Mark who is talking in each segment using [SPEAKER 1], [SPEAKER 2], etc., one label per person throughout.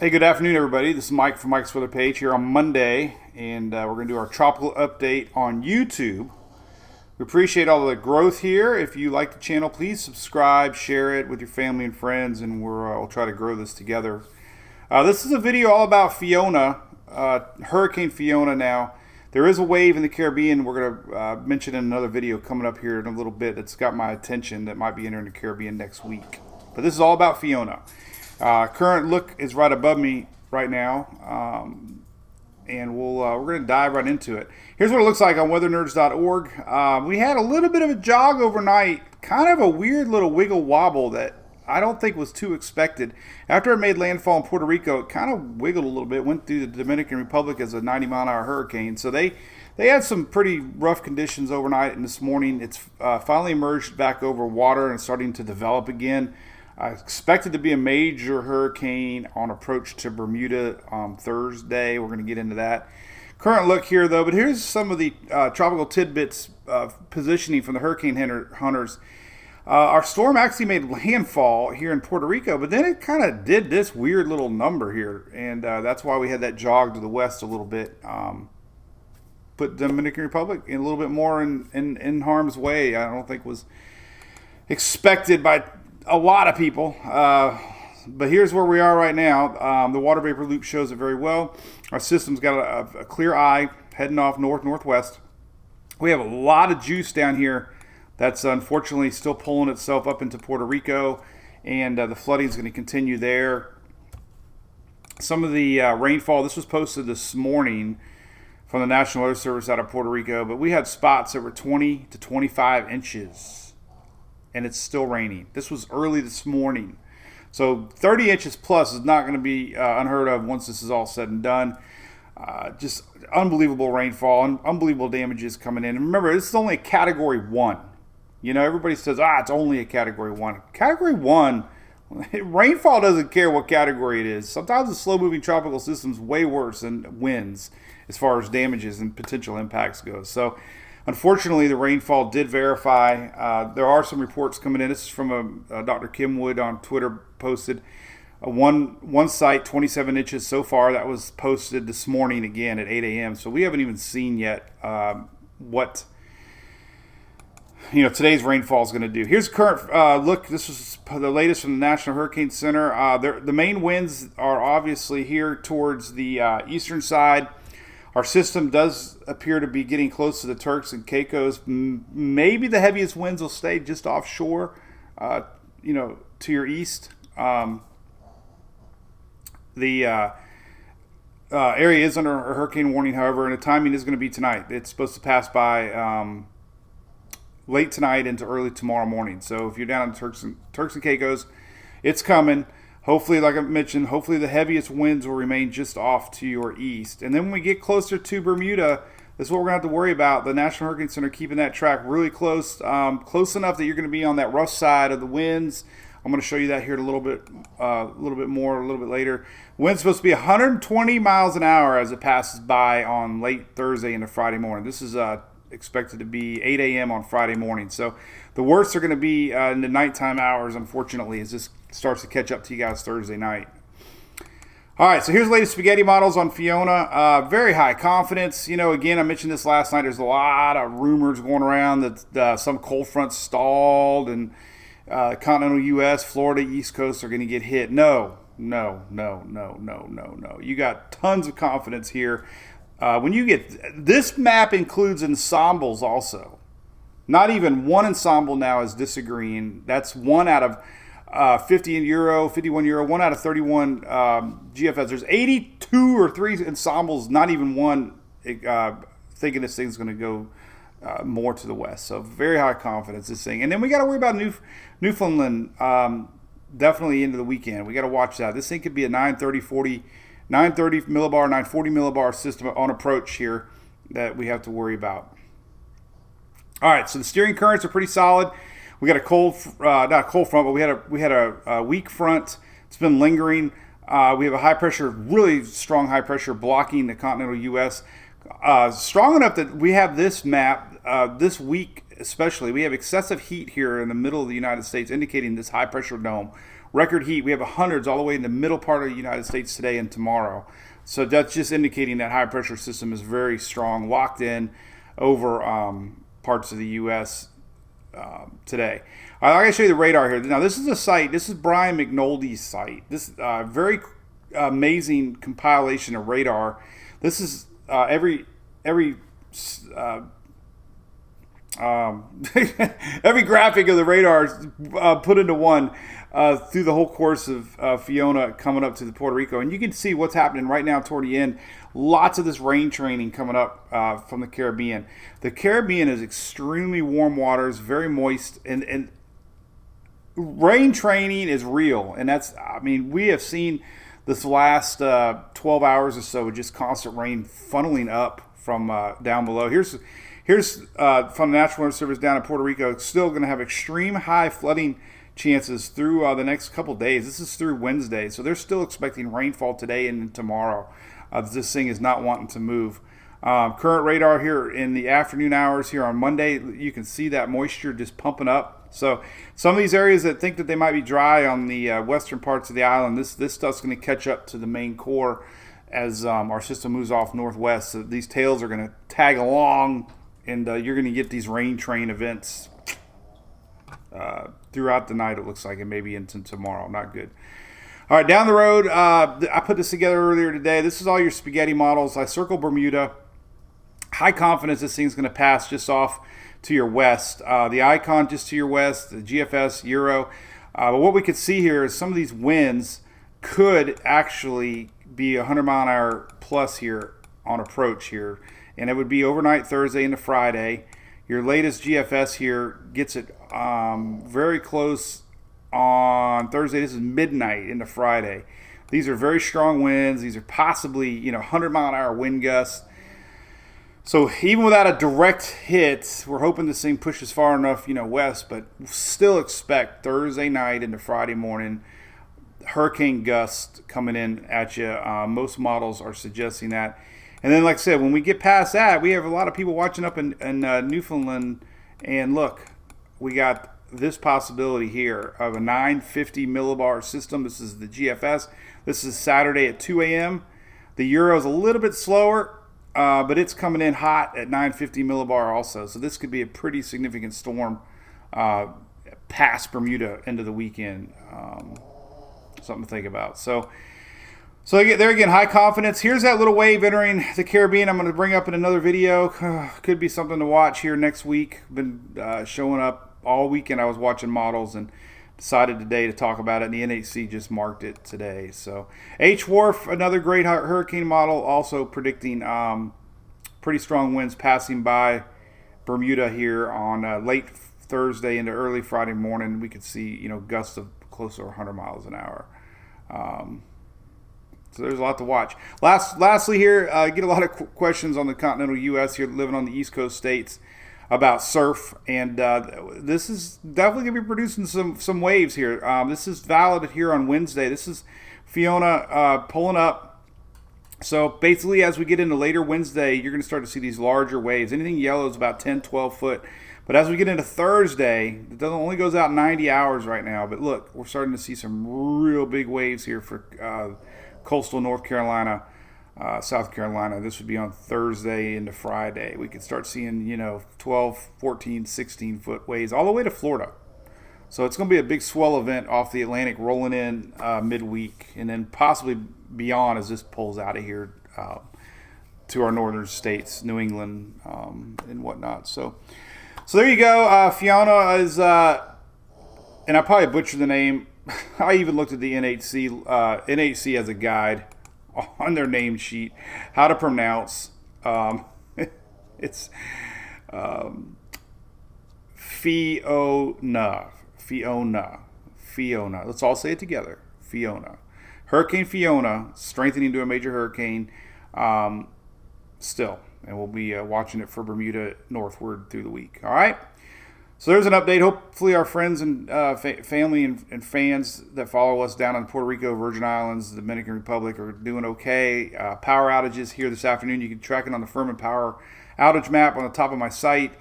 [SPEAKER 1] Hey, good afternoon, everybody. This is Mike from Mike's Weather Page here on Monday, and we're going to do our tropical update on YouTube. We appreciate all the growth here. If you like the channel, please subscribe, share it with your family and friends, and we'll try to grow this together. This is a video all about Fiona, Hurricane Fiona now. There is a wave in the Caribbean we're going to mention in another video coming up here in a little bit that's got my attention that might be entering the Caribbean next week. But this is all about Fiona. Current look is right above me right now, and we're going to dive right into it. Here's what it looks like on weathernerds.org. We had a little bit of a jog overnight, kind of a weird little wiggle wobble that I don't think was too expected. After it made landfall in Puerto Rico, it kind of wiggled a little bit, went through the Dominican Republic as a 90-mile-an-hour hurricane. So they had some pretty rough conditions overnight, and this morning it's finally emerged back over water and starting to develop again. I expect it to be a major hurricane on approach to Bermuda on Thursday. We're going to get into that. Current look here, though, but here's some of the tropical tidbits positioning from the hurricane hunters. Our storm actually made landfall here in Puerto Rico, but then it kind of did this weird little number here, and that's why we had that jog to the west a little bit. Put Dominican Republic in a little bit more in harm's way. I don't think was expected by a lot of people, but here's where we are right now. The water vapor loop shows it very well. Our system's got a clear eye heading off northwest. We have a lot of juice down here that's unfortunately still pulling itself up into Puerto Rico, and the flooding is going to continue there. Some of the rainfall, this was posted this morning from the National Weather Service out of Puerto Rico, but we had spots that were 20 to 25 inches. And it's still raining. This was early this morning. So 30 inches plus is not going to be unheard of once this is all said and done. Just unbelievable rainfall, unbelievable damages coming in. And remember, this is only a Category 1. You know, everybody says, it's only a Category 1. Category 1, rainfall doesn't care what category it is. Sometimes the slow-moving tropical system's way worse than winds as far as damages and potential impacts goes. So, unfortunately, the rainfall did verify. There are some reports coming in. This is from Dr. Kim Wood on Twitter posted. One site, 27 inches so far. That was posted this morning again at 8 a.m. So we haven't even seen yet what today's rainfall is going to do. Here's a current look. This was the latest from the National Hurricane Center. The main winds are obviously here towards the eastern side. Our system does appear to be getting close to the Turks and Caicos. Maybe the heaviest winds will stay just offshore, to your east. The area is under a hurricane warning, however, and the timing is going to be tonight. It's supposed to pass by late tonight into early tomorrow morning. So if you're down in Turks and Caicos, it's coming. Hopefully, like I mentioned, hopefully the heaviest winds will remain just off to your east. And then when we get closer to Bermuda, this is what we're going to have to worry about. The National Hurricane Center keeping that track really close, close enough that you're going to be on that rough side of the winds. I'm going to show you that here a little bit later. Wind's supposed to be 120 miles an hour as it passes by on late Thursday into Friday morning. This is expected to be 8 a.m. on Friday morning. So the worst are going to be in the nighttime hours, unfortunately, as this starts to catch up to you guys Thursday night. All right, so here's the latest spaghetti models on Fiona. Very high confidence. Again, I mentioned this last night. There's a lot of rumors going around that some cold fronts stalled and continental U.S., Florida, East Coast are going to get hit. No. You got tons of confidence here. When you get this map includes ensembles also. Not even one ensemble now is disagreeing. That's one out of 51 euro, 1 out of 31 GFS. There's 82 or 3 ensembles, not even one thinking this thing's going to go more to the west. So very high confidence, this thing. And then we got to worry about Newfoundland definitely into the weekend. We got to watch that. This thing could be a 930 millibar, 940 millibar system on approach here that we have to worry about. All right, so the steering currents are pretty solid. We got a not a cold front, but we had a weak front. It's been lingering. We have a high pressure, really strong high pressure blocking the continental U.S. Strong enough that we have this map this week especially. We have excessive heat here in the middle of the United States, indicating this high pressure dome record heat. We have hundreds all the way in the middle part of the United States today and tomorrow. So that's just indicating that high pressure system is very strong, locked in over parts of the U.S. Today. I'm going to show you the radar here. Now, this is a site. This is Brian McNulty's site. This is very amazing compilation of radar. This is every every graphic of the radar is put into one through the whole course of Fiona coming up to the Puerto Rico. And you can see what's happening right now toward the end. Lots of this rain training coming up from the Caribbean. The Caribbean is extremely warm waters, very moist, and rain training is real. And that's, I mean, we have seen this last 12 hours or so, just constant rain funneling up from down below. Here's from the National Weather Service down in Puerto Rico. It's still going to have extreme high flooding chances through the next couple days. This is through Wednesday, so they're still expecting rainfall today and tomorrow. This thing is not wanting to move. Current radar here in the afternoon hours here on Monday, you can see that moisture just pumping up. So some of these areas that think that they might be dry on the western parts of the island, this stuff's going to catch up to the main core as our system moves off northwest. So these tails are going to tag along, and you're going to get these rain train events throughout the night, it looks like, and maybe into tomorrow. Not good. All right, down the road, I put this together earlier today. This is all your spaghetti models. I circled Bermuda. High confidence this thing's going to pass just off to your west. The icon just to your west, the GFS, Euro. But what we could see here is some of these winds could actually be 100 mile an hour plus here on approach here. And it would be overnight Thursday into Friday. Your latest GFS here gets it very close on Thursday. This is midnight into Friday. These are very strong winds. These are possibly 100 mile an hour wind gusts. So even without a direct hit, we're hoping this thing pushes far enough west, but still expect Thursday night into Friday morning hurricane gusts coming in at you. Most models are suggesting that. And then, like I said, when we get past that, we have a lot of people watching up in Newfoundland. And look, we got this possibility here of a 950 millibar system. This is the GFS. This is Saturday at 2 a.m. The Euro is a little bit slower, but it's coming in hot at 950 millibar also. So this could be a pretty significant storm past Bermuda into the weekend. Something to think about. So there again, high confidence. Here's that little wave entering the Caribbean. I'm going to bring up in another video. Could be something to watch here next week. Been showing up all weekend. I was watching models and decided today to talk about it. And the NHC just marked it today. So H-Wharf, another great hurricane model, also predicting pretty strong winds passing by Bermuda here on late Thursday into early Friday morning. We could see gusts of close to 100 miles an hour. So there's a lot to watch. Lastly here, get a lot of questions on the continental U.S. here, living on the East Coast states, about surf. And this is definitely going to be producing some waves here. This is valid here on Wednesday. This is Fiona pulling up. So basically, as we get into later Wednesday, you're going to start to see these larger waves. Anything yellow is about 10, 12 foot. But as we get into Thursday, it only goes out 90 hours right now. But look, we're starting to see some real big waves here for coastal North Carolina, South Carolina. This would be on Thursday into Friday. We could start seeing, 12, 14, 16 foot waves all the way to Florida. So it's going to be a big swell event off the Atlantic rolling in midweek and then possibly beyond as this pulls out of here to our northern states, New England and whatnot. So there you go. Fiona is, and I probably butchered the name. I even looked at the NHC as a guide on their name sheet, how to pronounce. It's Fiona. Let's all say it together. Fiona. Hurricane Fiona strengthening to a major hurricane still. And we'll be watching it for Bermuda northward through the week. All right? So there's an update. Hopefully our friends and family and fans that follow us down in Puerto Rico, Virgin Islands, the Dominican Republic are doing okay. Power outages here this afternoon. You can track it on the Firman Power outage map on the top of my site.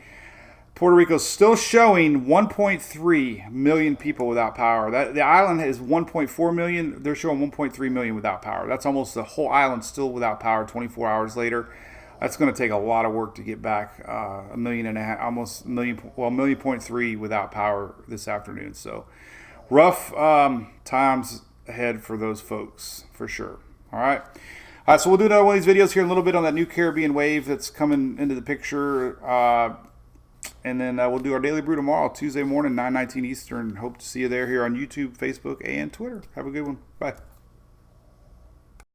[SPEAKER 1] Puerto Rico's still showing 1.3 million people without power. The island is 1.4 million. They're showing 1.3 million without power. That's almost the whole island still without power 24 hours later. That's going to take a lot of work to get back a million and a half, almost a million, well, 1.3 without power this afternoon. So rough times ahead for those folks for sure. All right. So we'll do another one of these videos here in a little bit on that new Caribbean wave that's coming into the picture. And then we'll do our Daily Brew tomorrow, Tuesday morning, 9:19 Eastern. Hope to see you there here on YouTube, Facebook, and Twitter. Have a good one. Bye.